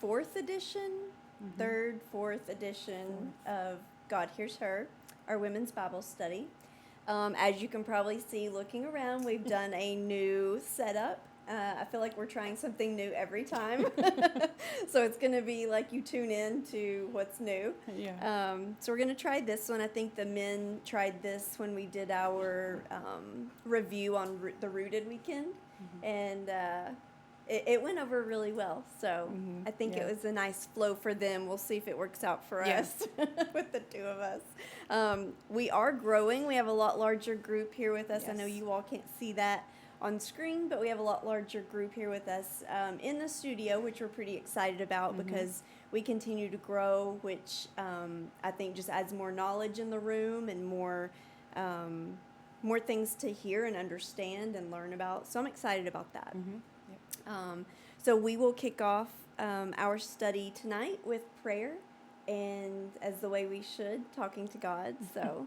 fourth edition, third, fourth edition of God Hears Her, our women's Bible study. As you can probably see looking around, we've done a new setup. I feel like we're trying something new every time. So it's going to be like you tune in to what's new. Yeah. So we're going to try this one. I think the men tried this when we did our review on the Rooted weekend. And it went over really well. So I think it was a nice flow for them. We'll see if it works out for us with the two of us. We are growing. We have a lot larger group here with us. I know you all can't see that on screen, but we have a lot larger group here with us in the studio, which we're pretty excited about because we continue to grow, which I think just adds more knowledge in the room and more things to hear and understand and learn about. So I'm excited about that. So we will kick off our study tonight with prayer, and as the way we should, talking to God. So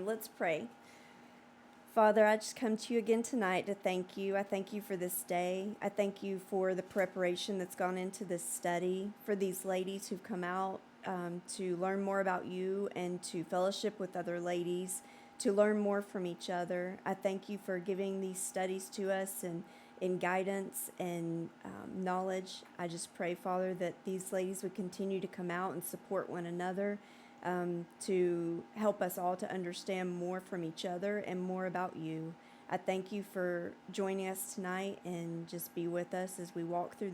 let's pray. Father, I just come to you again tonight to thank you. I thank you for this day. I thank you for the preparation that's gone into this study, for these ladies who've come out to learn more about you and to fellowship with other ladies, to learn more from each other. I thank you for giving these studies to us and in guidance and knowledge. I just pray, Father, that these ladies would continue to come out and support one another, to help us all to understand more from each other and more about you. I thank you for joining us tonight and just be with us as we walk through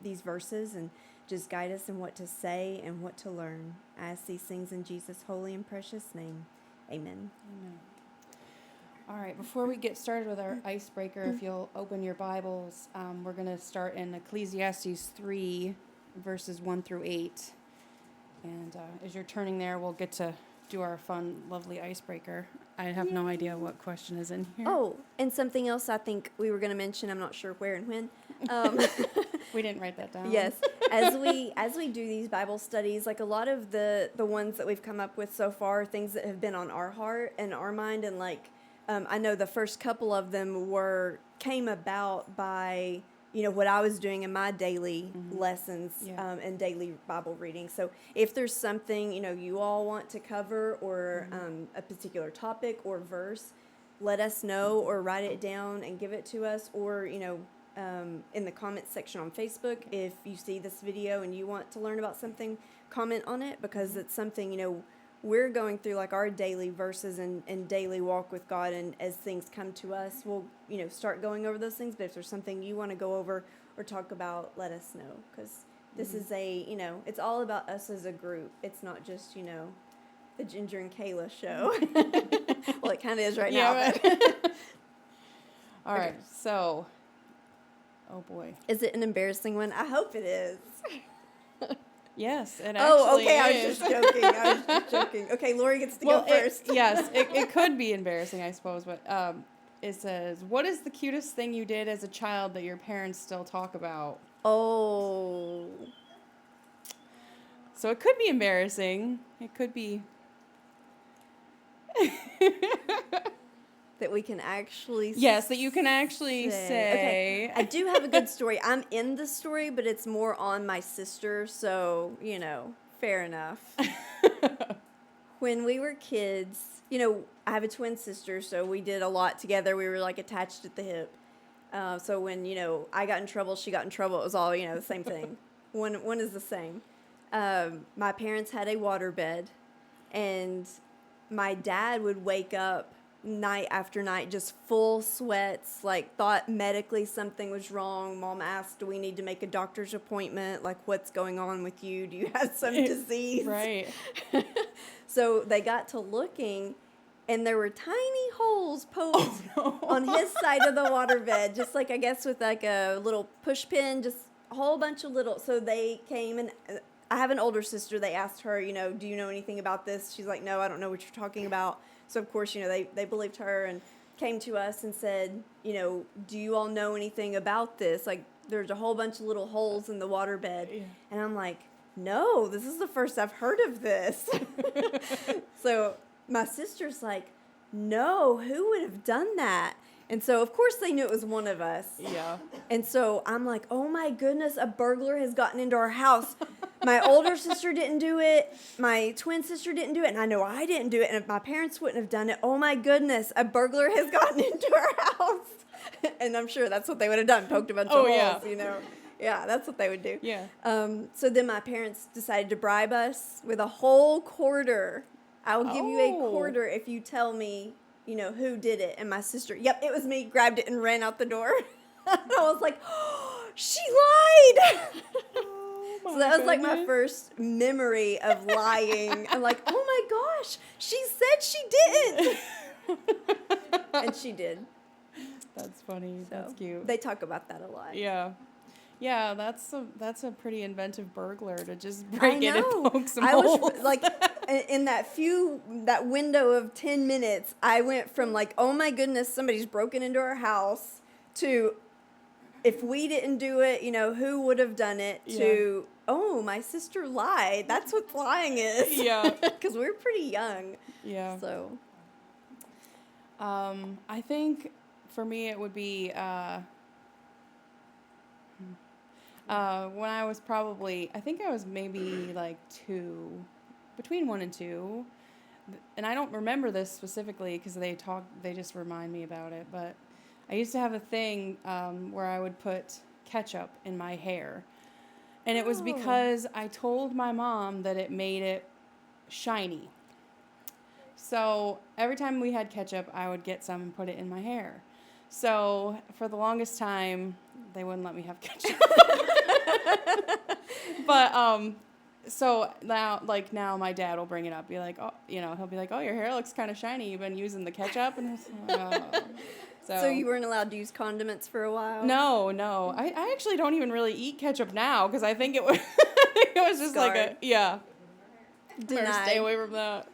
these verses and just guide us in what to say and what to learn. I ask these things in Jesus' holy and precious name. Amen. Amen. All right, before we get started with our icebreaker, if you'll open your Bibles, we're going to start in Ecclesiastes 3, verses 1 through 8. And as you're turning there, we'll get to do our fun, lovely icebreaker. I have no idea what question is in here. Oh, and something else I think we were going to mention, I'm not sure where and when. We didn't write that down. Yes. As we do these Bible studies, like a lot of the ones that we've come up with so far, things that have been on our heart and our mind, and like I know the first couple of them came about by what I was doing in my daily lessons and daily Bible reading. So if there's something you all want to cover or a particular topic or verse, let us know or write it down and give it to us, or in the comments section on Facebook. If you see this video and you want to learn about something, comment on it, because it's something we're going through, like our daily verses and daily walk with God, and as things come to us, we'll start going over those things. But if there's something you want to go over or talk about, let us know, because this is it's all about us as a group. It's not just the Ginger and Kayla show. Well, it kind of is right now. But all right, so oh boy, is it an embarrassing one? I hope it is. Yes, it actually okay, is. I was just joking. Okay, Lori gets to go first. Yes, it could be embarrassing, I suppose, but it says, what is the cutest thing you did as a child that your parents still talk about? Oh. So it could be embarrassing. It could be... that we can actually Yes, that you can actually say. Okay, I do have a good story. I'm in the story, but it's more on my sister, so, fair enough. When we were kids, I have a twin sister, so we did a lot together. We were, like, attached at the hip. So when, I got in trouble, she got in trouble, it was all, the same thing. One is the same. My parents had a waterbed, and my dad would wake up night after night, just full sweats, like thought medically something was wrong. Mom asked, do we need to make a doctor's appointment? Like, what's going on with you? Do you have some disease? Right. So they got to looking, and there were tiny holes poked on his side of the waterbed, just like, I guess with like a little push pin, just a whole bunch of little. So they came, and I have an older sister. They asked her, do you know anything about this? She's like, no, I don't know what you're talking about. So, of course, they believed her and came to us and said, do you all know anything about this? Like, there's a whole bunch of little holes in the waterbed. Yeah. And I'm like, no, this is the first I've heard of this. So my sister's like, no, who would have done that? And so, of course, they knew it was one of us. Yeah. And so I'm like, oh my goodness, a burglar has gotten into our house. My older sister didn't do it. My twin sister didn't do it. And I know I didn't do it. And my parents wouldn't have done it. Oh my goodness, a burglar has gotten into our house. And I'm sure that's what they would have done, poked a bunch of holes, you know. Yeah, that's what they would do. Yeah. So then my parents decided to bribe us with a whole quarter. I will give you a quarter if you tell me, you know, who did it. And my sister, yep, it was me, grabbed it and ran out the door. I was like, oh, she lied. So that was like my first memory of lying. I'm like, oh my gosh, she said she didn't. And she did. That's funny. So that's cute. They talk about that a lot. Yeah. Yeah, that's a pretty inventive burglar to just break in and poke some I holes. was like, in that window of 10 minutes, I went from like, oh my goodness, somebody's broken into our house, to if we didn't do it, you know, who would have done it, to, oh, my sister lied. That's what lying is. Yeah. Because we're pretty young. Yeah. So. I think for me it would be when I was probably, I think I was maybe like 2, between 1 and 2, and I don't remember this specifically because they just remind me about it, but I used to have a thing where I would put ketchup in my hair, and it was because I told my mom that it made it shiny. So every time we had ketchup, I would get some and put it in my hair. So for the longest time, they wouldn't let me have ketchup. But so now my dad will bring it up, be like, oh, you know, he'll be like, oh, your hair looks kind of shiny. You've been using the ketchup, and So you weren't allowed to use condiments for a while? No. I actually don't even really eat ketchup now because I think it was it was just Scarred. like Better Denied. stay away from that.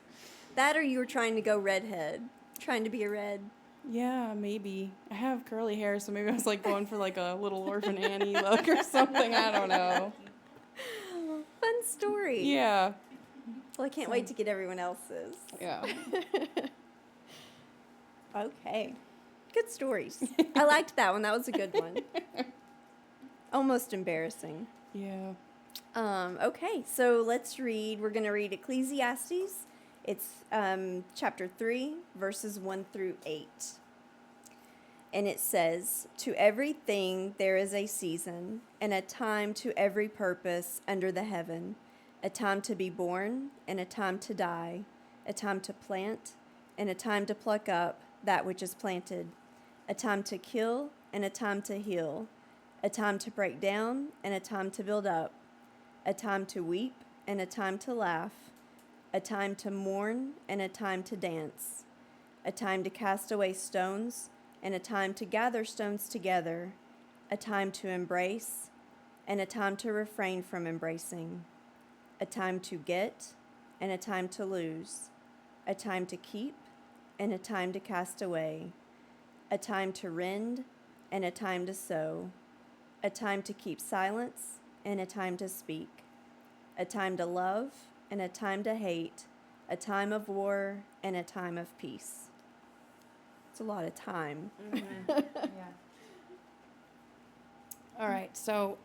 That, or you were trying to go redhead, trying to be a red. Yeah, maybe. I have curly hair, so maybe I was like going for like a little Orphan Annie look or something. I don't know. Fun story. Yeah. Well, I can't wait to get everyone else's. Yeah. Okay. Good stories. I liked that one. That was a good one. Almost embarrassing. Yeah. Okay, so let's read. We're going to read Ecclesiastes. It's chapter 3, verses 1 through 8. And it says, "To everything there is a season, and a time to every purpose under the heaven, a time to be born, and a time to die, a time to plant, and a time to pluck up that which is planted, a time to kill, and a time to heal, a time to break down, and a time to build up, a time to weep, and a time to laugh, a time to mourn, and a time to dance, a time to cast away stones, and a time to gather stones together, a time to embrace, and a time to refrain from embracing, a time to get, and a time to lose, a time to keep, and a time to cast away, a time to rend, and a time to sow, a time to keep silence, and a time to speak, a time to love, and a time to hate, a time of war, and a time of peace." It's a lot of time. Yeah. All right. So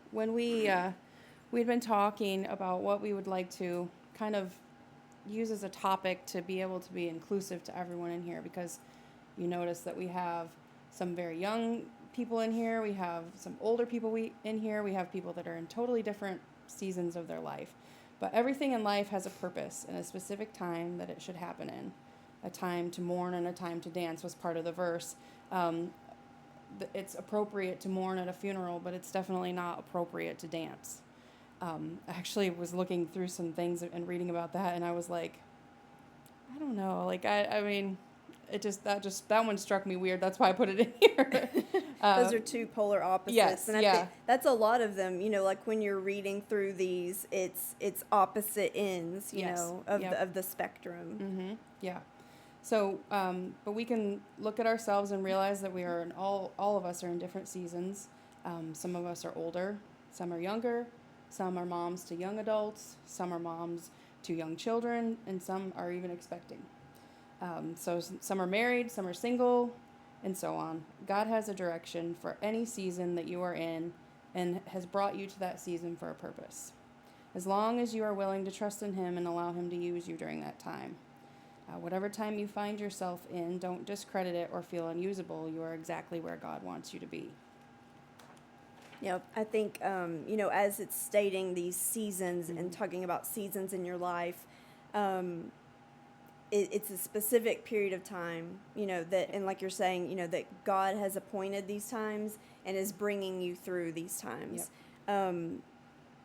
when we'd been talking about what we would like to kind of use as a topic to be able to be inclusive to everyone in here, because you notice that we have some very young people in here, we have some older people in here, we have people that are in totally different seasons of their life. But everything in life has a purpose and a specific time that it should happen in. A time to mourn and a time to dance was part of the verse. It's appropriate to mourn at a funeral, but it's definitely not appropriate to dance. I actually was looking through some things and reading about that, and I was like, I don't know. Like, I mean, that one struck me weird. That's why I put it in here. Those are two polar opposites. Yes, and I think that's a lot of them. You know, like when you're reading through these, it's opposite ends, you know, of the spectrum. Mm-hmm. Yeah. So, but we can look at ourselves and realize that we are all of us are in different seasons. Some of us are older, some are younger, some are moms to young adults, some are moms to young children, and some are even expecting. So some are married, some are single, and so on. God has a direction for any season that you are in and has brought you to that season for a purpose. As long as you are willing to trust in Him and allow Him to use you during that time. Whatever time you find yourself in, don't discredit it or feel unusable. You are exactly where God wants you to be. Yep. I think, as it's stating these seasons and talking about seasons in your life, it's a specific period of time, that, and like you're saying, that God has appointed these times and is bringing you through these times. Yep.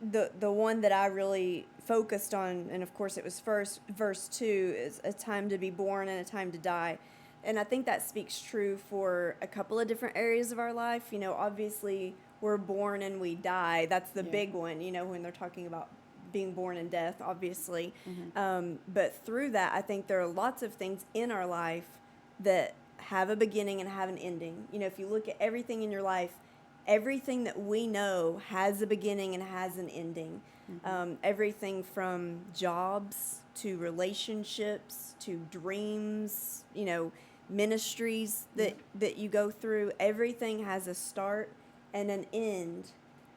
The one that I really focused on, and of course it was first, verse 2, is a time to be born and a time to die. And I think that speaks true for a couple of different areas of our life. Obviously we're born and we die. That's the big one, when they're talking about being born and death, obviously. Mm-hmm. But through that, I think there are lots of things in our life that have a beginning and have an ending. If you look at everything in your life, everything that we know has a beginning and has an ending. Mm-hmm. Everything from jobs to relationships to dreams, ministries that you go through. Everything has a start and an end.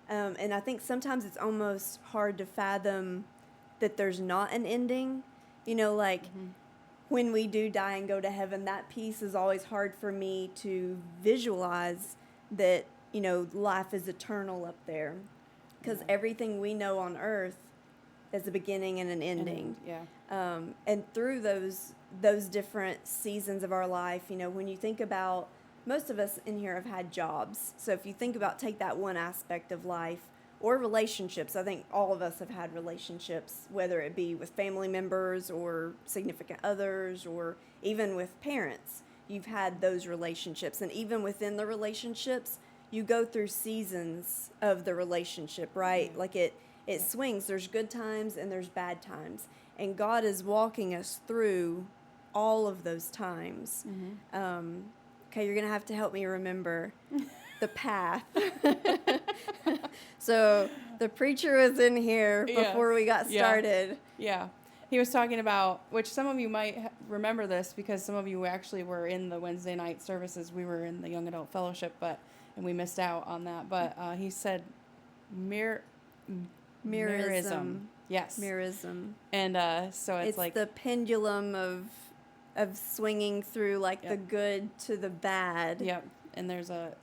And I think sometimes it's almost hard to fathom that there's not an ending. When we do die and go to heaven, that piece is always hard for me to visualize that, life is eternal up there. Because everything we know on earth is a beginning and an ending. And through those different seasons of our life, when you think about, most of us in here have had jobs. So if you think about, take that one aspect of life, or relationships. I think all of us have had relationships, whether it be with family members or significant others or even with parents. You've had those relationships. And even within the relationships, you go through seasons of the relationship, right? Mm-hmm. Like it swings. There's good times and there's bad times. And God is walking us through all of those times. Mm-hmm. Okay, you're going to have to help me remember the path. So the preacher was in here before we got started. Yeah. He was talking about, which some of you might remember this because some of you actually were in the Wednesday night services. We were in the Young Adult Fellowship, and we missed out on that. But he said mirrorism. Yes. Mirrorism. And so it's like the pendulum of swinging through the good to the bad. Yep. And there's a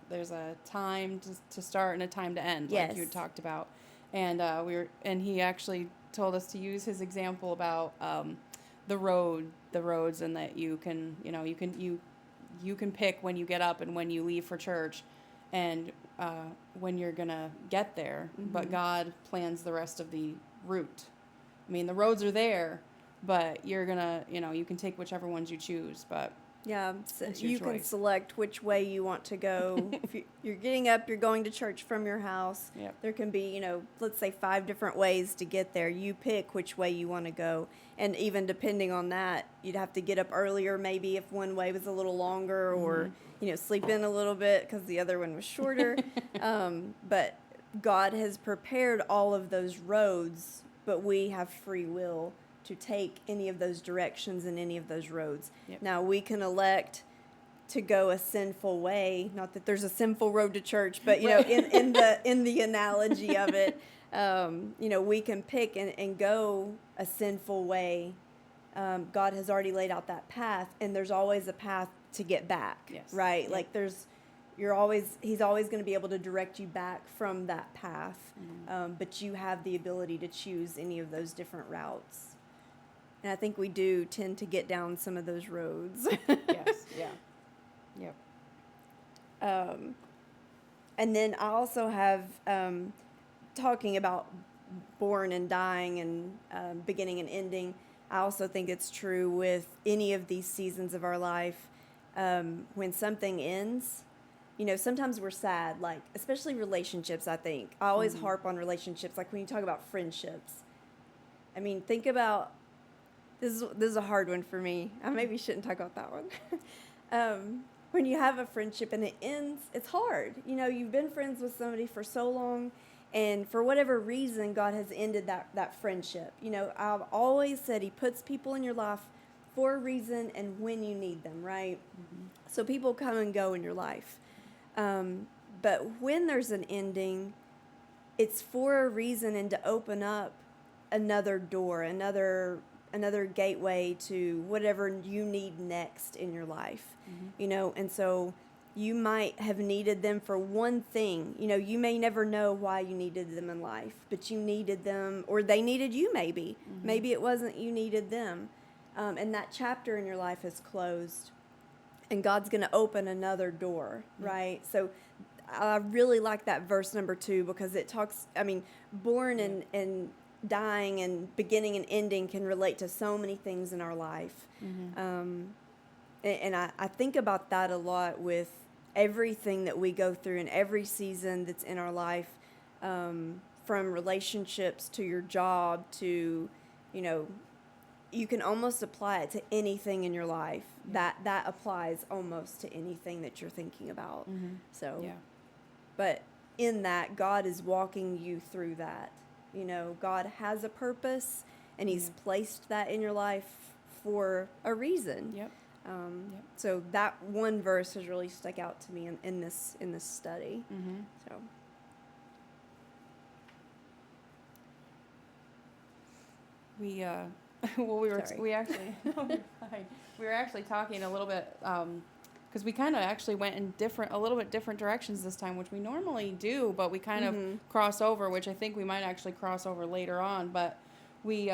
time to start and a time to end, like you talked about. And he actually told us to use his example about the roads, and that you can pick when you get up and when you leave for church, and when you're gonna get there. Mm-hmm. But God plans the rest of the route. I mean, the roads are there, but you're gonna, you can take whichever ones you choose, but so you can select which way you want to go. If you're getting up, you're going to church from your house. Yep. There can be, let's say 5 different ways to get there. You pick which way you want to go. And even depending on that, you'd have to get up earlier maybe if one way was a little longer, or, sleep in a little bit because the other one was shorter. But God has prepared all of those roads, but we have free will to take any of those directions and any of those roads. Yep. Now, we can elect to go a sinful way. Not that there's a sinful road to church, but in the analogy of it, we can pick and go a sinful way. God has already laid out that path, and there's always a path to get back. Yes. Right? Yep. Like He's always going to be able to direct you back from that path. Mm-hmm. But you have the ability to choose any of those different routes. And I think we do tend to get down some of those roads. Yes, yeah. Yep. And then I also have, talking about born and dying and beginning and ending, I also think it's true with any of these seasons of our life. When something ends, sometimes we're sad, especially relationships, I think. I always harp on relationships, like when you talk about friendships. I mean, think about... This is a hard one for me. I maybe shouldn't talk about that one. When you have a friendship and it ends, it's hard. You've been friends with somebody for so long, and for whatever reason, God has ended that friendship. I've always said He puts people in your life for a reason and when you need them, right? So people come and go in your life. But when there's an ending, it's for a reason and to open up another door, another gateway to whatever you need next in your life. And so you might have needed them for one thing. You may never know why you needed them in life, but you needed them, or they needed you maybe. Maybe it wasn't you needed them. And that chapter in your life is closed, and God's going to open another door, right? So I really like that verse number 2 because it talks, born and dying and beginning and ending can relate to so many things in our life. And I think about that a lot with everything that we go through in every season that's in our life, from relationships to your job to, you can almost apply it to anything in your life. That applies almost to anything that you're thinking about. So, but in that, God is walking you through that. God has a purpose, and He's placed that in your life for a reason. So that one verse has really stuck out to me in this study. So we well, Sorry. we actually no, you're fine. We were actually talking a little bit because we kind of actually went in a little bit different directions this time, which we normally do, but we kind of cross over, which I think we might actually cross over later on. But we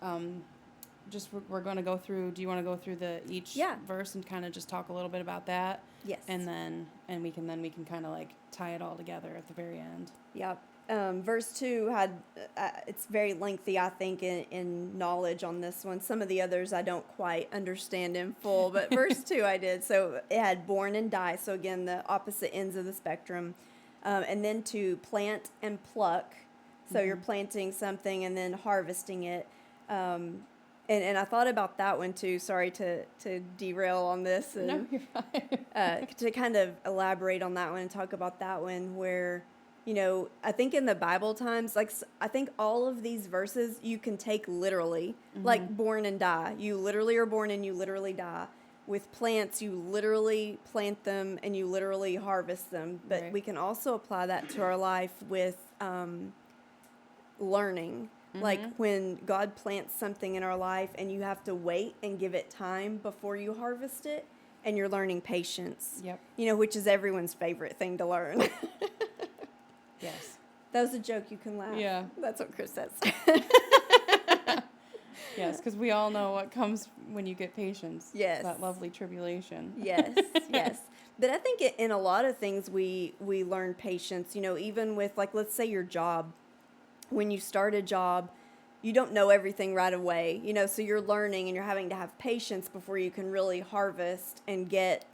we're going to go through. Do you want to go through each verse and kind of just talk a little bit about that? Yes. And we can kind of like tie it all together at the very end. Yep. Verse 2 had, it's very lengthy, I think, in knowledge on this one. Some of the others I don't quite understand in full, but verse 2 I did. So it had born and die. So again, the opposite ends of the spectrum. And then to plant and pluck. So you're planting something and then harvesting it. And I thought about that one too. Sorry to derail on this. And, no, you're fine. To kind of elaborate on that one and talk about that one where, I think in the Bible times, I think all of these verses you can take literally, like born and die. You literally are born and you literally die. With plants, you literally plant them and you literally harvest them. But we can also apply that to our life with learning. Like when God plants something in our life and you have to wait and give it time before you harvest it, and you're learning patience. Which is everyone's favorite thing to learn. Yes. That was a joke. You can laugh. Yeah. That's what Chris says. Yes, because we all know what comes when you get patience. Yes. That lovely tribulation. Yes, yes. But I think in a lot of things we learn patience, even with, like, let's say your job. When you start a job, you don't know everything right away, so you're learning and you're having to have patience before you can really harvest and get,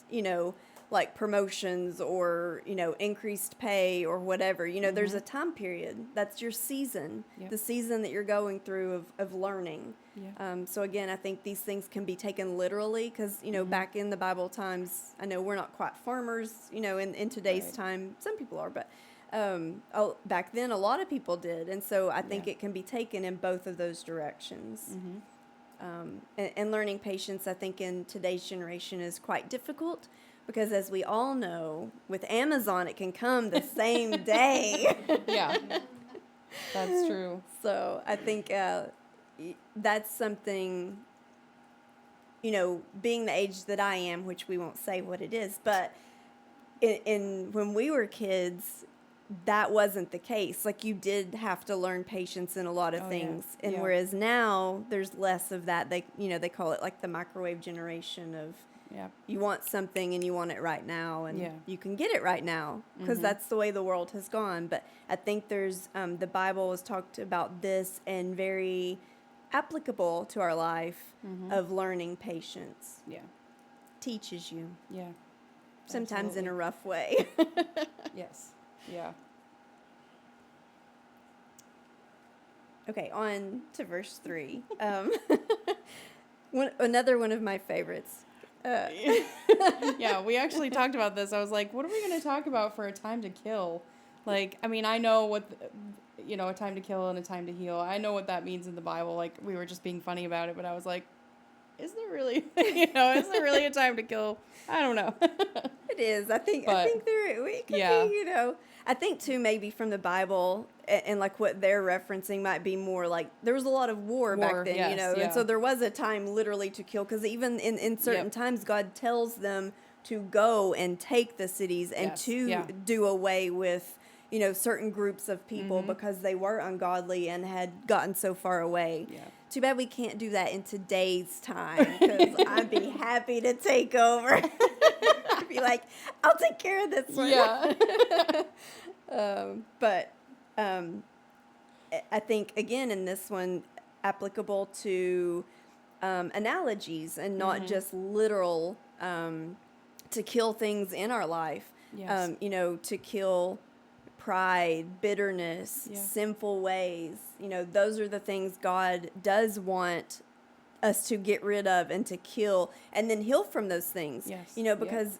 like promotions or, increased pay or whatever. There's a time period. That's your season, the season that you're going through of learning. So again, I think these things can be taken literally because, back in the Bible times, I know we're not quite farmers, in today's time. Some people are, but back then a lot of people did. And so I think it can be taken in both of those directions. And learning patience, I think, in today's generation is quite difficult. Because as we all know, with Amazon, it can come the same day. Yeah, that's true. So I think that's something, being the age that I am, which we won't say what it is, but when we were kids, that wasn't the case. Like, you did have to learn patience in a lot of things. Yeah. And whereas now, there's less of that. They call it like the microwave generation of, you want something and you want it right now, and you can get it right now because that's the way the world has gone. But I think there's the Bible has talked about this and very applicable to our life of learning patience. Teaches you. Sometimes in a rough way. Yes. Yeah. Okay, on to verse 3. Another one of my favorites. Yeah, we actually talked about this. I was like, what are we going to talk about for a time to kill? Like, I mean, I know what, a time to kill and a time to heal. I know what that means in the Bible. Like, we were just being funny about it, but I was like, is there really, is there really a time to kill? I don't know. It is. I think there it could Yeah. be, I think too maybe from the Bible and like what they're referencing might be more like there was a lot of war back then, yes, yeah. and so there was a time literally to kill because even in certain Yep. times God tells them to go and take the cities and Yes, to yeah. do away with certain groups of people because they were ungodly and had gotten so far away. Yeah. Too bad we can't do that in today's time because I'd be happy to take over. I'd be like, I'll take care of this one. Yeah. But I think, again, in this one, applicable to analogies and not just literal to kill things in our life. Yes. To kill pride, bitterness, Yeah. sinful ways. Those are the things God does want us to get rid of and to kill and then heal from those things. Yes. Because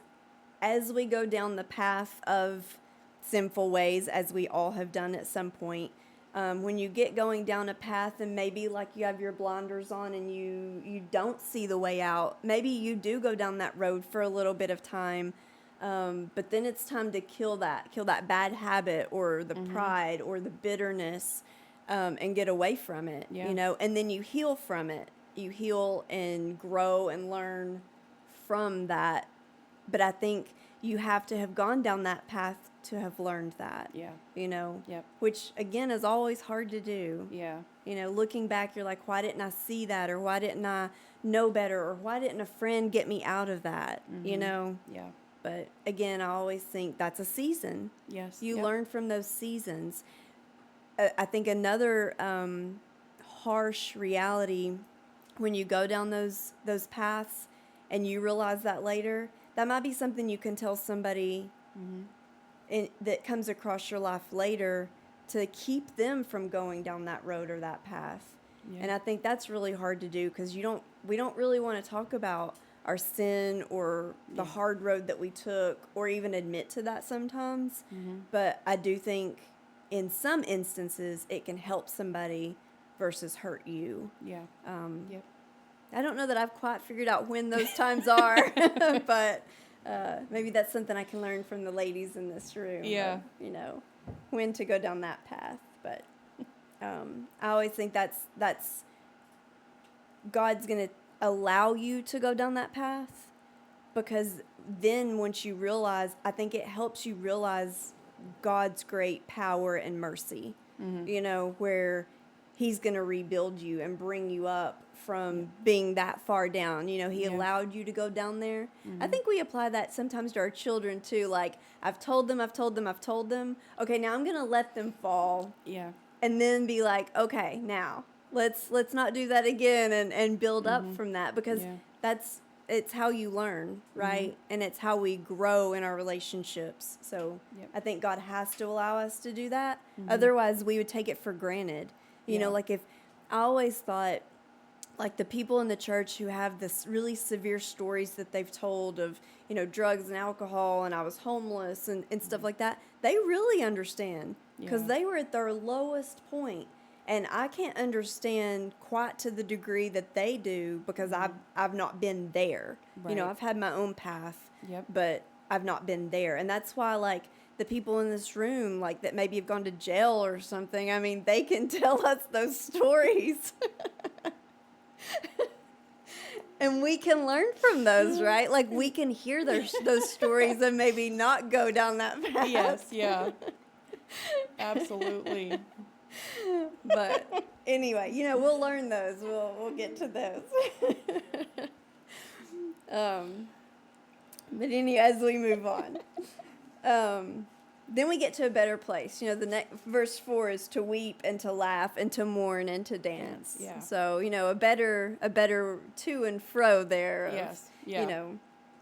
as we go down the path of sinful ways, as we all have done at some point, when you get going down a path and maybe like you have your blinders on and you don't see the way out, maybe you do go down that road for a little bit of time. But then it's time to kill that bad habit or the pride or the bitterness, and get away from it, Yeah. and then you heal from it. You heal and grow and learn from that. But I think you have to have gone down that path to have learned that, Yeah. Yep. which again is always hard to do. Yeah. Looking back, you're like, why didn't I see that? Or why didn't I know better? Or why didn't a friend get me out of that? Yeah. But again, I always think that's a season. Yes. You Yep. learn from those seasons. I think another harsh reality when you go down those paths and you realize that later, that might be something you can tell somebody that comes across your life later to keep them from going down that road or that path. Yeah. And I think that's really hard to do because we don't really want to talk about our sin or the hard road that we took or even admit to that sometimes. But I do think in some instances it can help somebody versus hurt you. Yeah. Yep. I don't know that I've quite figured out when those times are, but maybe that's something I can learn from the ladies in this room. Yeah. Of, when to go down that path. But I always think that's God's going to allow you to go down that path because then once you realize, I think it helps you realize God's great power and mercy, where he's going to rebuild you and bring you up from being that far down. He allowed you to go down there. I think we apply that sometimes to our children too. Like, I've told them. Okay, now I'm going to let them fall. Yeah. And then be like, okay, now let's not do that again and build up from that because it's how you learn, right? And it's how we grow in our relationships. So I think God has to allow us to do that. Otherwise, we would take it for granted. Like if I always thought, like the people in the church who have this really severe stories that they've told of, drugs and alcohol and I was homeless and stuff like that, they really understand because they were at their lowest point. And I can't understand quite to the degree that they do because I've not been there. Right. I've had my own path, Yep. but I've not been there. And that's why, like, the people in this room, like, that maybe have gone to jail or something, I mean, they can tell us those stories. And we can learn from those, right? Like, we can hear those stories and maybe not go down that path. Yes. Yeah. Absolutely. But anyway, we'll learn those. We'll get to those. But anyway, as we move on, then we get to a better place. The next verse 4 is to weep and to laugh and to mourn and to dance. Yeah. So a better to and fro there. Of, Yes. Yeah.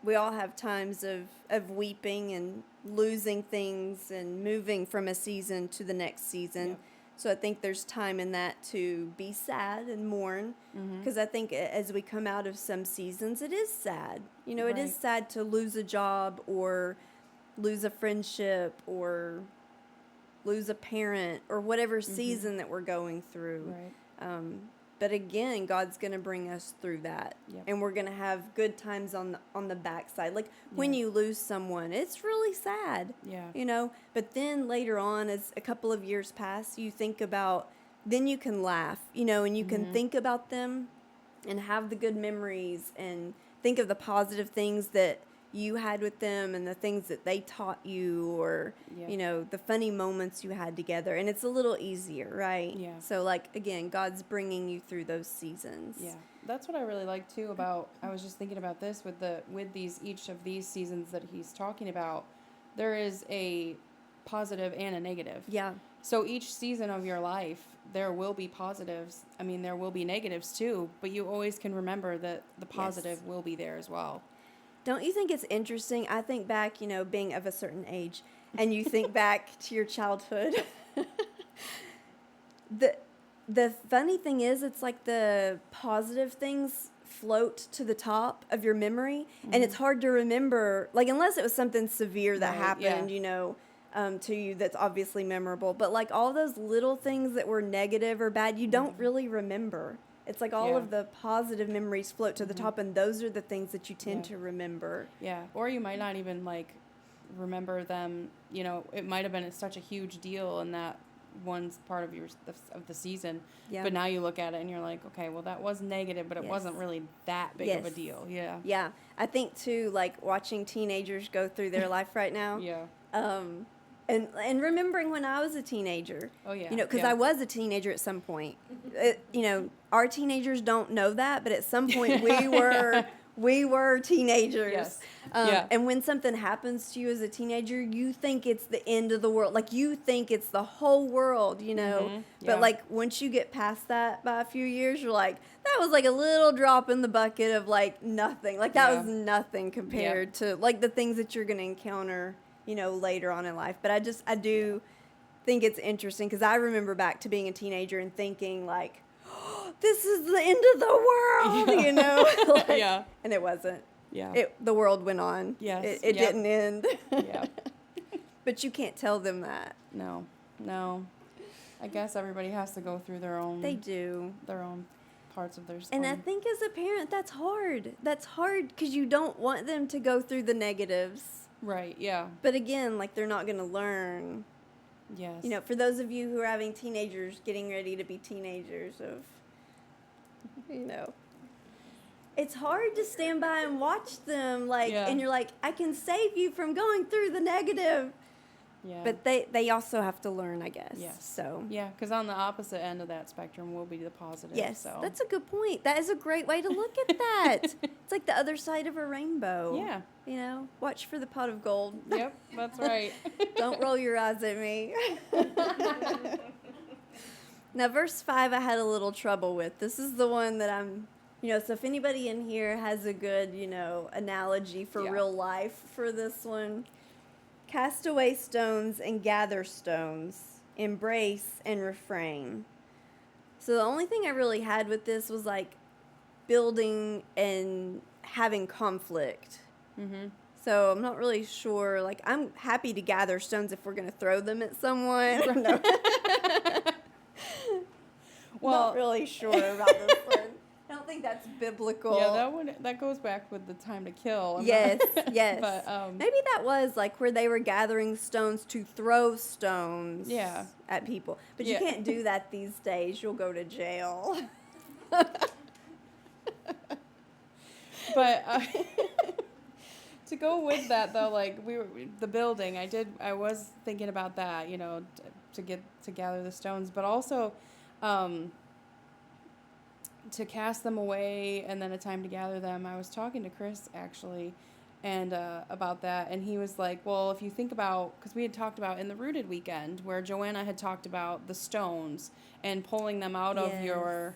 we all have times of weeping and losing things and moving from a season to the next season. Yep. So I think there's time in that to be sad and mourn because I think as we come out of some seasons, it is sad. It is Right. sad to lose a job or lose a friendship or lose a parent or whatever season that we're going through. Right. But again, God's going to bring us through that. Yep. And we're going to have good times on the backside. Like when Yeah. you lose someone, it's really sad. Yeah. You know, but then later on, as a couple of years pass, you think about, then you can laugh, you know, and you can think about them and have the good memories and think of the positive things that you had with them and the things that they taught you, or Yeah. you know, the funny moments you had together, and it's a little easier, right? Yeah. So like again, God's bringing you through those seasons. Yeah, that's what I really like too about. I was just thinking about this with these each of these seasons that he's talking about. There is a positive and a negative. Yeah. So each season of your life, there will be positives. I mean, there will be negatives too, but you always can remember that the positive will be there as well. Don't you think it's interesting? I think back, you know, being of a certain age, and you think back to your childhood. The funny thing is, it's like the positive things float to the top of your memory, and it's hard to remember, like unless it was something severe that Right, happened, yeah. you know, to you that's obviously memorable. But like all those little things that were negative or bad, you don't really remember. It's like all Yeah. of the positive memories float to the top, and those are the things that you tend Yeah. to remember. Yeah, or you might not even like remember them. You know, it might have been such a huge deal in that one part of the season. Yeah. But now you look at it and you're like, okay, well that was negative, but it Yes. wasn't really that big of a Yes. deal. Yeah. Yeah, I think too, like watching teenagers go through their life right now. Yeah. And remembering when I was a teenager. Oh yeah. You know, because yeah. I was a teenager at some point. You know, our teenagers don't know that, but at some point we were teenagers. Yes. Yeah. And when something happens to you as a teenager, you think it's the end of the world. Like you think it's the whole world, you know. Yeah. But like once you get past that by a few years, you're like, that was like a little drop in the bucket of like nothing. Like that Yeah. was nothing compared to like the things that you're going to encounter, you know, later on in life. But I do think it's interesting because I remember back to being a teenager and thinking like, oh, this is the end of the world, you know? Like, Yeah. And it wasn't. Yeah. The world went on. Yes. It Yep. didn't end. Yeah. But you can't tell them that. No. I guess everybody has to go through their own. They do. Their own parts of their. And I think as a parent, that's hard. That's hard because you don't want them to go through the negatives. Right. Yeah. But again, like they're not going to learn. Yes. You know, for those of you who are having teenagers, getting ready to be teenagers you know, it's hard to stand by and watch them, like, Yeah. and you're like, I can save you from going through the negative. Yeah. But they also have to learn, I guess. Yes. So. Yeah, because on the opposite end of that spectrum will be the positive. Yes, So. that's a good point. That is a great way to look at that. It's like the other side of a rainbow. Yeah. You know, watch for the pot of gold. Yep, that's right. Don't roll your eyes at me. Now, verse 5, I had a little trouble with. This is the one that I'm, you know, so if anybody in here has a good, you know, analogy for Yeah. real life for this one, cast away stones and gather stones, embrace and refrain. So the only thing I really had with this was like building and having conflict. Mm-hmm. So I'm not really sure. Like, I'm happy to gather stones if we're going to throw them at someone. No. Well, Not really sure about this one. I don't think that's biblical. yeah, that goes back with the time to kill. Yes, yes. But maybe that was like where they were gathering stones to throw stones Yeah. at people. But Yeah. you can't do that these days. You'll go to jail. but to go with that though, like the building, I was thinking about that, you know, to gather the stones, but also to cast them away and then a time to gather them. I was talking to Chris actually and about that, and he was like, well, if you think about, because we had talked about in the Rooted weekend where Joanna had talked about the stones and pulling them out of your,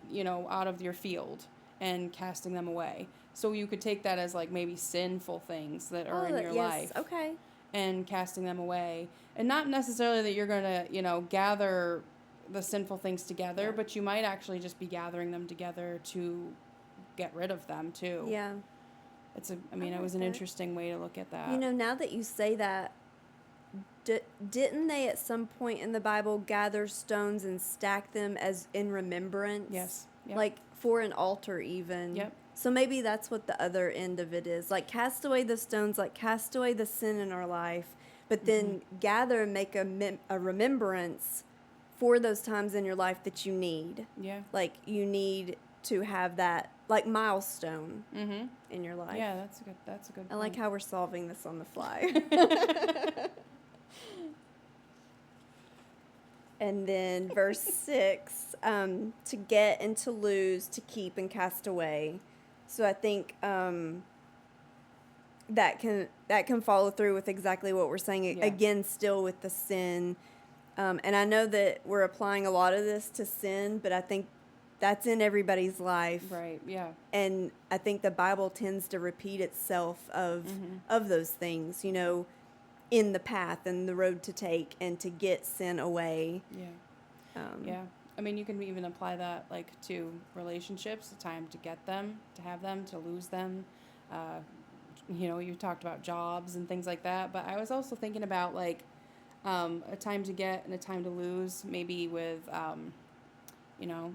you know, out of your field and casting them away. So you could take that as like maybe sinful things that are in your life. Okay. And casting them away. And not necessarily that you're going to, you know, gather the sinful things together, but you might actually just be gathering them together to get rid of them too. Yeah. It was an that. interesting way to look at that. You know, now that you say that, didn't they at some point in the Bible gather stones and stack them as in remembrance? Yes. Yep. Like for an altar even. Yep. So maybe that's what the other end of it is. Like cast away the stones, like cast away the sin in our life, but then gather and make a remembrance for those times in your life that you need. Yeah. Like you need to have that like milestone in your life. Yeah, that's a good I like point. how we're solving this on the fly. And then verse 6, to get and to lose, to keep and cast away. So I think that can follow through with exactly what we're saying. Yeah. Again, still with the sin. And I know that we're applying a lot of this to sin, but I think that's in everybody's life. Right. Yeah. And I think the Bible tends to repeat itself of those things, you know, in the path and the road to take and to get sin away. Yeah. Yeah. I mean, you can even apply that like to relationships, the time to get them, to have them, to lose them. You know, you talked about jobs and things like that, but I was also thinking about like a time to get and a time to lose, maybe with, you know,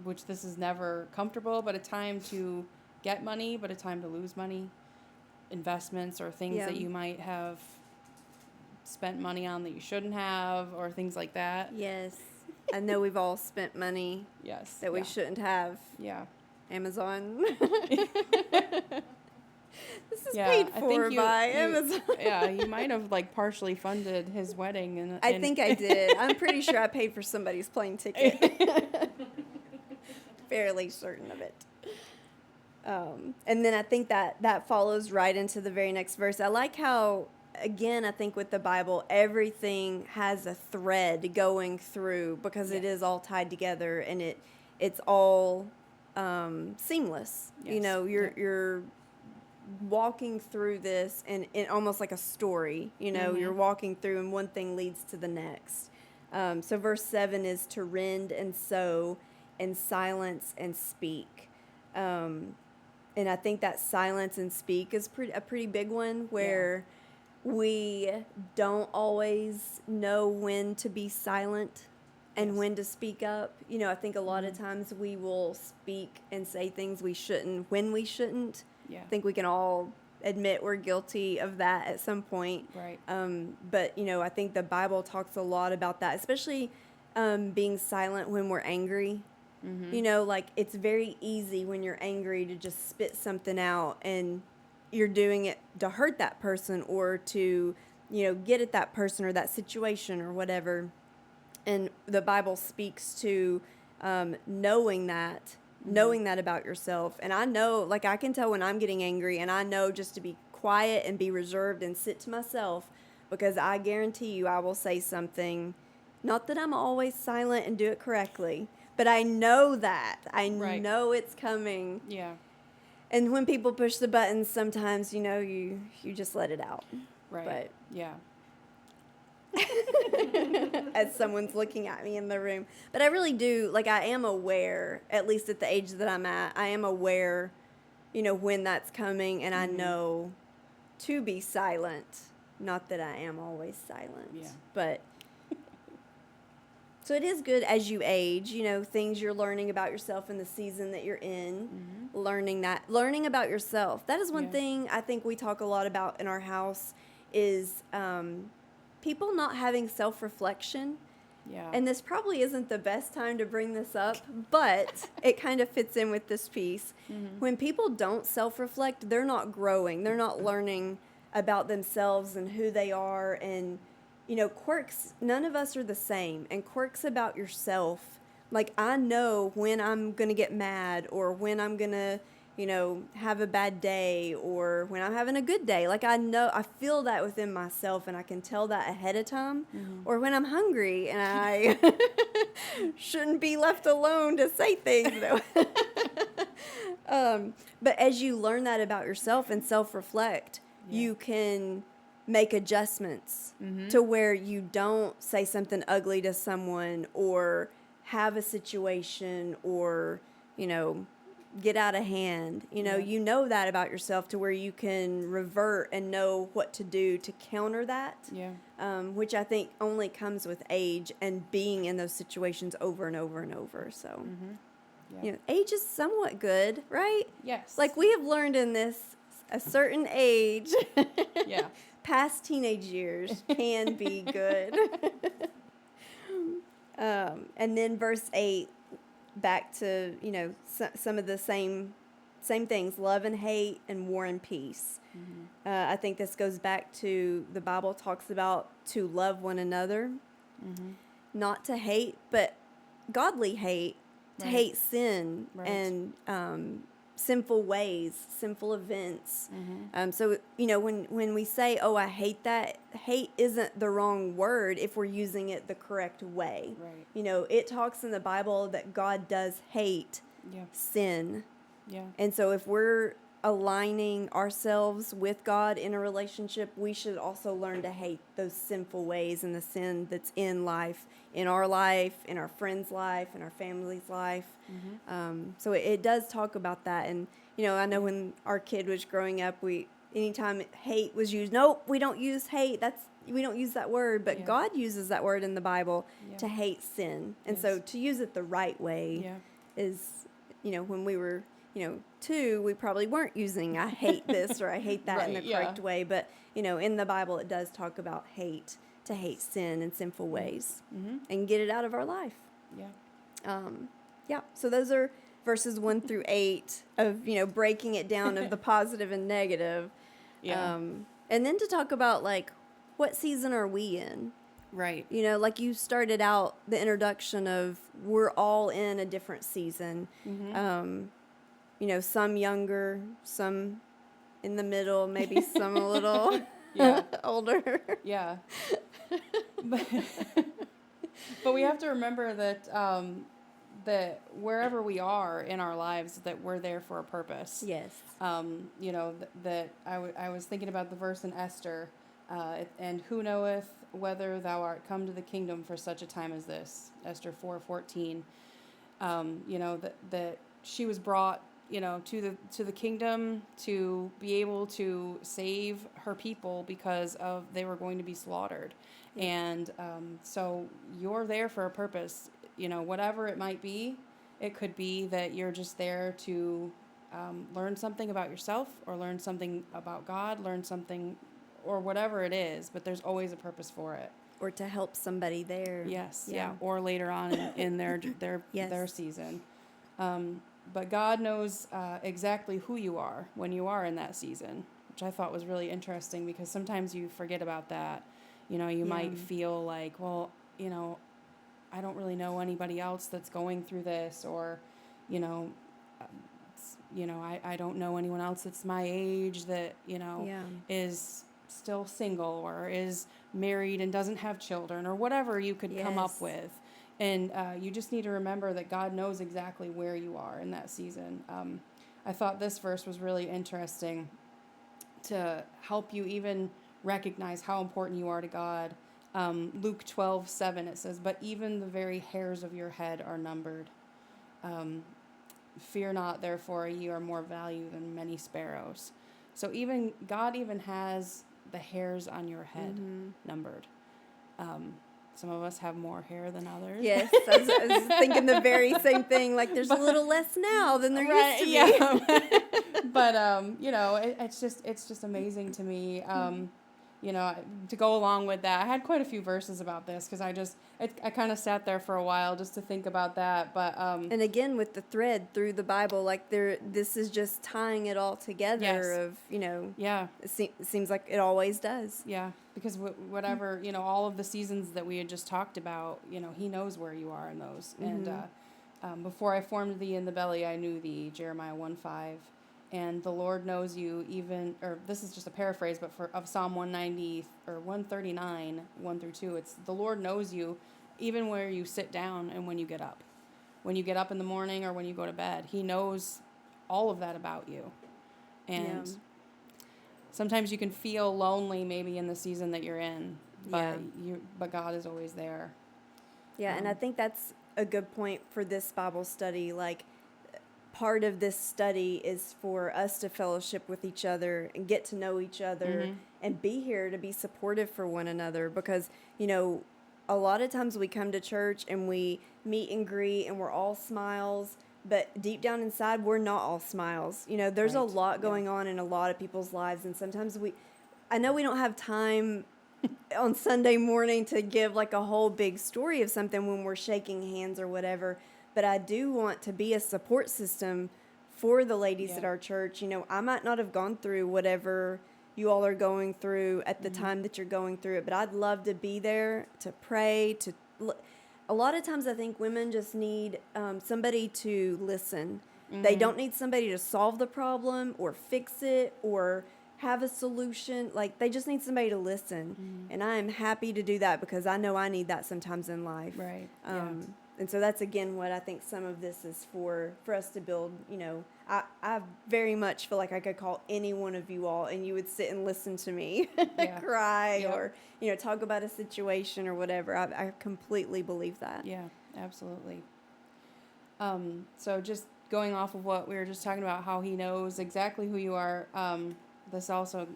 which this is never comfortable, but a time to get money, but a time to lose money, investments or things Yeah. that you might have spent money on that you shouldn't have, or things like that. Yes. I know we've all spent money Yes. that we shouldn't have. Yeah. Amazon. This is Yeah, paid I for think by Amazon. Yeah, you might have like partially funded his wedding, and I think I did. I'm pretty sure I paid for somebody's plane ticket. Fairly certain of it. And then I think that follows right into the very next verse. I like how, again, I think with the Bible, everything has a thread going through because it is all tied together and it's all seamless. You Yes. know, you're walking through this and almost like a story. You know, you're walking through and one thing leads to the next. So verse 7 is to rend and sow and silence and speak. And I think that silence and speak is a pretty big one where we don't always know when to be silent and when to speak up. You know, I think a lot of times we will speak and say things we shouldn't when we shouldn't. Yeah. I think we can all admit we're guilty of that at some point. Right. But, you know, I think the Bible talks a lot about that, especially being silent when we're angry. You know, like it's very easy when you're angry to just spit something out and you're doing it to hurt that person or to, you know, get at that person or that situation or whatever. And the Bible speaks to knowing that about yourself. And I know, like I can tell when I'm getting angry and I know just to be quiet and be reserved and sit to myself because I guarantee you I will say something. Not that I'm always silent and do it correctly, but I know that. I know it's coming. Yeah. And when people push the buttons, sometimes, you know, you just let it out. Right. But yeah. as someone's looking at me in the room. But I really do, like I am aware, at least at the age that I'm at, I am aware, you know, when that's coming and I know to be silent. Not that I am always silent. Yeah. But so it is good as you age, you know, things you're learning about yourself in the season that you're in, learning about yourself. That is one thing I think we talk a lot about in our house is people not having self-reflection. Yeah. And this probably isn't the best time to bring this up, but it kind of fits in with this piece. When people don't self-reflect, they're not growing. They're not learning about themselves and who they are. And, you know, quirks, none of us are the same. And quirks about yourself, like I know when I'm going to get mad or when I'm going to, you know, have a bad day or when I'm having a good day. Like I know, I feel that within myself and I can tell that ahead of time. Or when I'm hungry and I shouldn't be left alone to say things. But as you learn that about yourself and self-reflect, you can make adjustments to where you don't say something ugly to someone or have a situation or, you know, get out of hand. Yeah. You know that about yourself to where you can revert and know what to do to counter that. Yeah. Which I think only comes with age and being in those situations over and over and over. So, Yeah. age is somewhat good, right? Yes. Like we have learned in this, a certain age, Yeah. past teenage years can be good. And then verse 8, back to, some of the same things, love and hate and war and peace. I think this goes back to the Bible talks about to love one another, not to hate, but godly hate, to Right. hate sin Right. and sinful ways, sinful events. So, when we say, oh, I hate that, hate isn't the wrong word if we're using it the correct way. Right. It talks in the Bible that God does hate Yeah. sin. Yeah. And so if we're aligning ourselves with God in a relationship, we should also learn to hate those sinful ways and the sin that's in life, in our life, in our friend's life, in our family's life. So it does talk about that. And, I know when our kid was growing up, anytime hate was used, nope, we don't use hate. We don't use that word, but Yeah. God uses that word in the Bible Yeah. to hate sin. And Yes. so to use it the right way Yeah. is, when we were, 2, we probably weren't using I hate this or I hate that in the Right, yeah. correct way. But, in the Bible, it does talk about hate, to hate sin and sinful ways and get it out of our life. Yeah. So those are verses 1 through 8 of, breaking it down of the positive and negative. Yeah. And then to talk about, like, what season are we in? Right. Like you started out the introduction of we're all in a different season. Some younger, some in the middle, maybe some a little Yeah. older. Yeah. But we have to remember that that wherever we are in our lives, that we're there for a purpose. Yes. That I was thinking about the verse in Esther, and who knoweth whether thou art come to the kingdom for such a time as this, Esther 4:14. That she was brought, to the kingdom to be able to save her people because they were going to be slaughtered. Yeah. And so you're there for a purpose, whatever it might be. It could be that you're just there to learn something about yourself or learn something about God, learn something or whatever it is, but there's always a purpose for it. Or to help somebody there. Yes, yeah. Or later on in their Yes. their season. But God knows exactly who you are when you are in that season, which I thought was really interesting because sometimes you forget about that. You might feel like, well, I don't really know anybody else that's going through this, or, I don't know anyone else that's my age that, is still single or is married and doesn't have children or whatever you could come up Yes. with. And you just need to remember that God knows exactly where you are in that season. I thought this verse was really interesting to help you even recognize how important you are to God. Luke 12:7, it says, "But even the very hairs of your head are numbered. Fear not, therefore, ye are more value than many sparrows." So God even has the hairs on your head numbered. Some of us have more hair than others. Yes, I was thinking the very same thing. Like, there's a little less now than there used to be. Yeah. But it's just amazing to me. To go along with that, I had quite a few verses about this because I kind of sat there for a while just to think about that. But and again, with the thread through the Bible, like this is just tying it all together. Yes. Of yeah, it seems like it always does. yeah, because whatever all of the seasons that we had just talked about, He knows where you are in those. And before I formed thee in the belly, I knew thee, Jeremiah 1:5. And the Lord knows you even, or this is just a paraphrase, but of Psalm 190 or 139, 1-2, it's the Lord knows you even where you sit down and when you get up. When you get up in the morning or when you go to bed, He knows all of that about you. And sometimes you can feel lonely maybe in the season that you're in, but but God is always there. Yeah, and I think that's a good point for this Bible study. Like, part of this study is for us to fellowship with each other and get to know each other and be here to be supportive for one another, because, you know, a lot of times we come to church and we meet and greet and we're all smiles, but deep down inside, we're not all smiles. You know, there's a Right. lot going on in a lot of people's lives, and sometimes I know we don't have time on Sunday morning to give like a whole big story of something when we're shaking hands or whatever, but I do want to be a support system for the ladies at our church. You know, I might not have gone through whatever you all are going through at the time that you're going through it, but I'd love to be there to pray, a lot of times I think women just need somebody to listen. They don't need somebody to solve the problem or fix it or have a solution. Like, they just need somebody to listen. And I am happy to do that because I know I need that sometimes in life. Right. And so that's, again, what I think some of this is for us to build. You know, I very much feel like I could call any one of you all and you would sit and listen to me cry or, you know, talk about a situation or whatever. I completely believe that. Yeah, absolutely. So just going off of what we were just talking about, how he knows exactly who you are, this also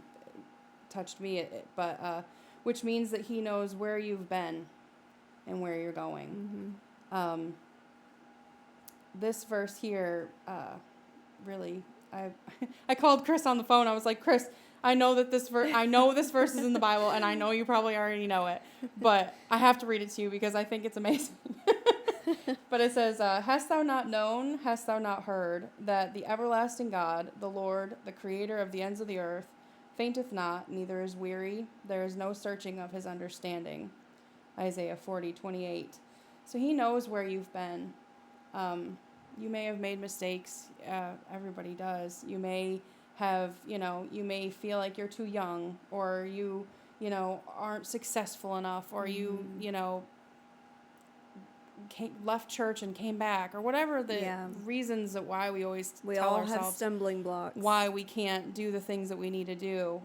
touched me, but which means that he knows where you've been and where you're going. This verse here, really, I called Chris on the phone. I was like, Chris, I know this verse is in the Bible, and I know you probably already know it, but I have to read it to you because I think it's amazing. But it says, hast thou not known, hast thou not heard, that the everlasting God, the Lord, the creator of the ends of the earth, fainteth not, neither is weary, there is no searching of his understanding. Isaiah 40:28. So he knows where you've been. You may have made mistakes. Everybody does. You may have, you may feel like you're too young, or you aren't successful enough, or you left church and came back, or whatever the reasons that why we always tell all ourselves have stumbling blocks, why we can't do the things that we need to do.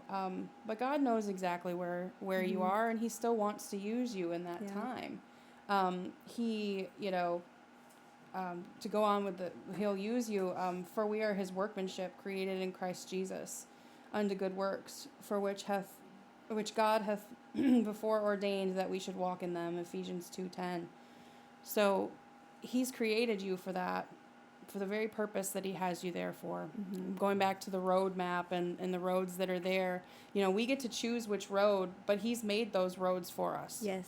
But God knows exactly where you are, and he still wants to use you in that time. He, to go on with he'll use you, for we are his workmanship, created in Christ Jesus, unto good works, for which God hath before ordained that we should walk in them. Ephesians 2:10. So he's created you for that, for the very purpose that he has you there for. Going back to the road map and the roads that are there, we get to choose which road, but he's made those roads for us. Yes.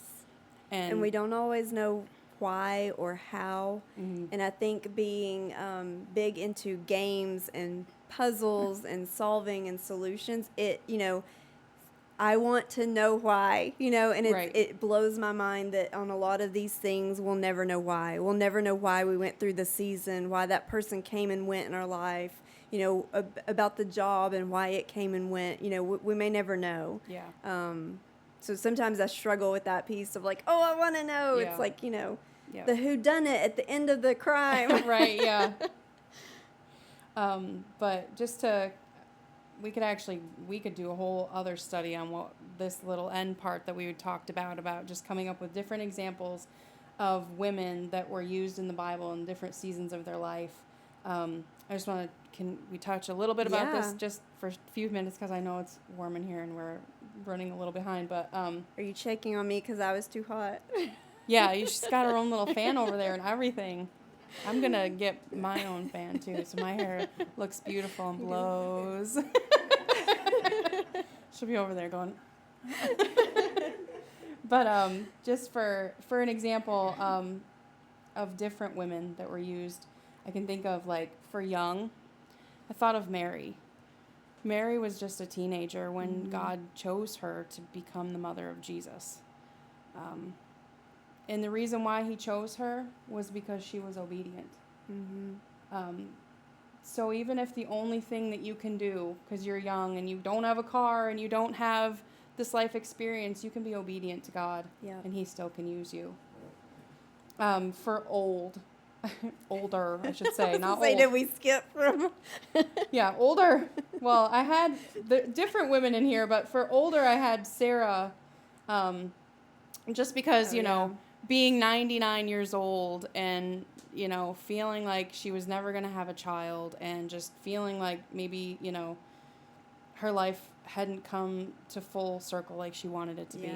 And we don't always know why or how. And I think being big into games and puzzles and solving and solutions, I want to know why, and it blows my mind that on a lot of these things, we'll never know why. We'll never know why we went through the season, why that person came and went in our life, about the job and why it came and went. We may never know. Yeah. So sometimes I struggle with that piece of like, oh, I want to know. Yeah. It's like, the whodunit at the end of the crime. Right, yeah. But just we could do a whole other study on what this little end part that we talked about just coming up with different examples of women that were used in the Bible in different seasons of their life. I just want to, can we touch a little bit about this just for a few minutes, because I know it's warm in here and we're running a little behind, but... Are you checking on me because I was too hot? Yeah, she's got her own little fan over there and everything. I'm going to get my own fan, too, so my hair looks beautiful and blows. She'll be over there going... But just for an example of different women that were used, I can think of, like, for young, I thought of Mary. Mary was just a teenager when God chose her to become the mother of Jesus. And the reason why he chose her was because she was obedient. So even if the only thing that you can do, because you're young and you don't have a car and you don't have this life experience, you can be obedient to God, and he still can use you. For older, I should say, not old. Did we skip from? Yeah, older. Well, I had the different women in here, but for older, I had Sarah, just because, being 99 years old and, you know, feeling like she was never going to have a child and just feeling like maybe, you know, her life hadn't come to full circle like she wanted it to be.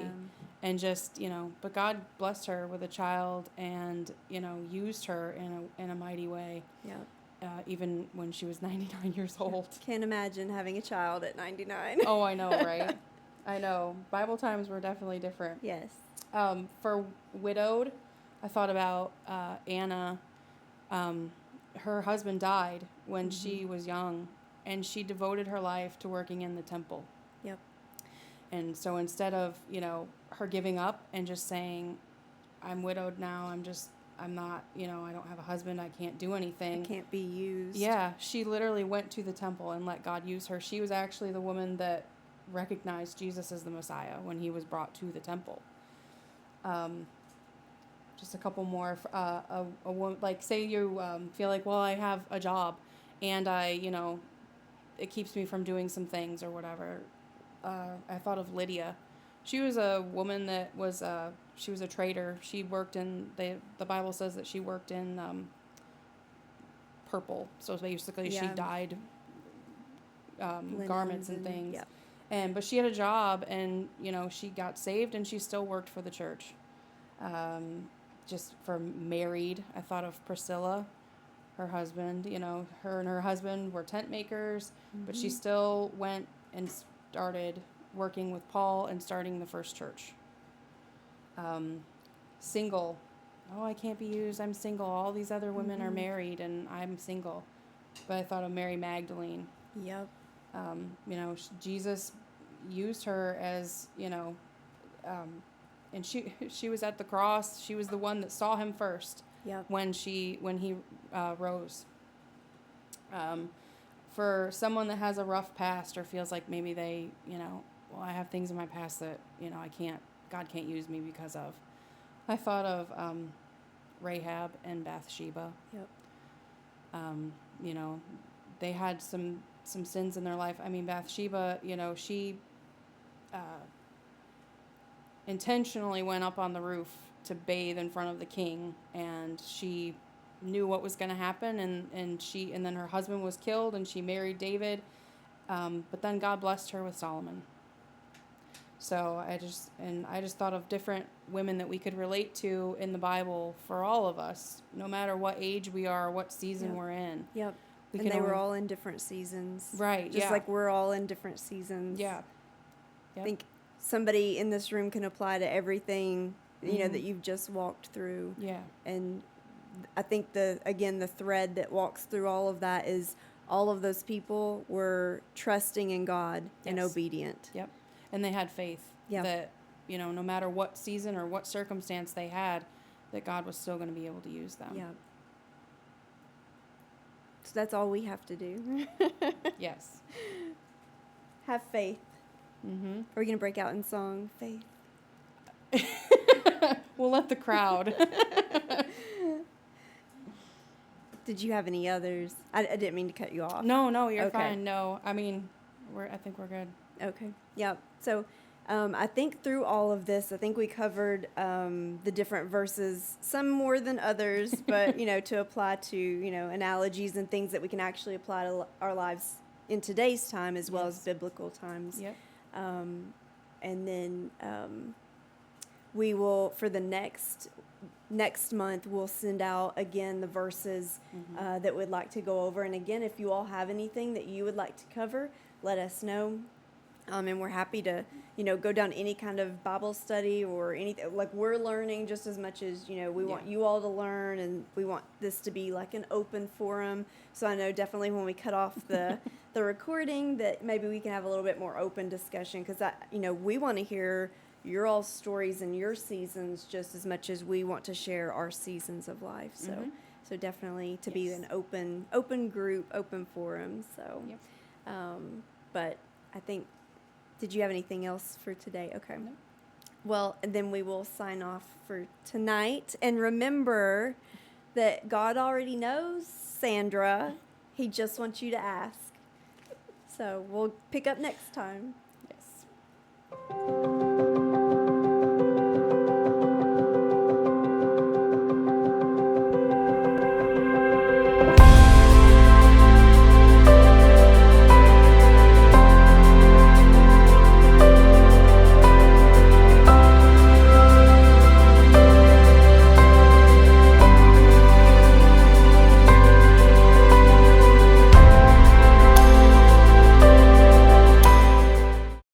And just, you know, but God blessed her with a child and, you know, used her in a mighty way. Yeah. Even when she was 99 years old. Can't imagine having a child at 99. Oh, I know, right? I know. Bible times were definitely different. Yes. For widowed, I thought about Anna. Her husband died when she was young, and she devoted her life to working in the temple. Yep. And so instead of, you know, her giving up and just saying, I'm widowed now, I'm not, you know, I don't have a husband, I can't do anything. I can't be used. Yeah, she literally went to the temple and let God use her. She was actually the woman that recognized Jesus as the Messiah when he was brought to the temple. Just a couple more. A woman, like, say you feel like, well, I have a job and you know, it keeps me from doing some things or whatever. I thought of Lydia. She was a woman that was, she was a trader. She worked in, the Bible says that she worked in purple. So basically she dyed garments and things. Yeah. But she had a job and, you know, she got saved and she still worked for the church. Just for married, I thought of Priscilla, her husband. You know, her and her husband were tent makers, but she still went and started working with Paul and starting the first church. Single. Oh, I can't be used. I'm single. All these other women are married and I'm single. But I thought of Mary Magdalene. Yep. You know, Jesus used her as, you know, and she was at the cross. She was the one that saw him first. Yep. When he rose. For someone that has a rough past or feels like maybe they, you know, well, I have things in my past that, you know, God can't use me because of. I thought of Rahab and Bathsheba. Yep. You know, they had some sins in their life. I mean, Bathsheba, you know, she intentionally went up on the roof to bathe in front of the king, and she knew what was going to happen, and then her husband was killed, and she married David, but then God blessed her with Solomon. So I just thought of different women that we could relate to in the Bible for all of us, no matter what age we are, what season we're in. Yep. And they were all in different seasons. Right, Just like we're all in different seasons. Yeah. Yep. I think somebody in this room can apply to everything, you know, that you've just walked through. Yeah. And I think the thread that walks through all of that is all of those people were trusting in God and obedient. Yep. And they had faith that, you know, no matter what season or what circumstance they had, that God was still going to be able to use them. Yeah. So that's all we have to do. Yes. Have faith. Mm-hmm. Are we going to break out in song? Faith. We'll let the crowd. Did you have any others? I didn't mean to cut you off. No, you're fine. No, I mean, I think we're good. Okay. Yeah. So I think through all of this, I think we covered the different verses, some more than others, but, you know, to apply to, you know, analogies and things that we can actually apply to our lives in today's time as well as biblical times. Yep. And then we will, for the next month, we'll send out again the verses that we'd like to go over. And again, if you all have anything that you would like to cover, let us know. And we're happy to, you know, go down any kind of Bible study or anything. Like, we're learning just as much as, you know, we want you all to learn, and we want this to be like an open forum. So I know definitely when we cut off the recording that maybe we can have a little bit more open discussion, because you know, we want to hear your all stories and your seasons just as much as we want to share our seasons of life. So so definitely to be an open group, open forum. So but I think, did you have anything else for today? Okay. No. Well, and then we will sign off for tonight. And remember that God already knows, Sandra. He just wants you to ask. So we'll pick up next time. Yes.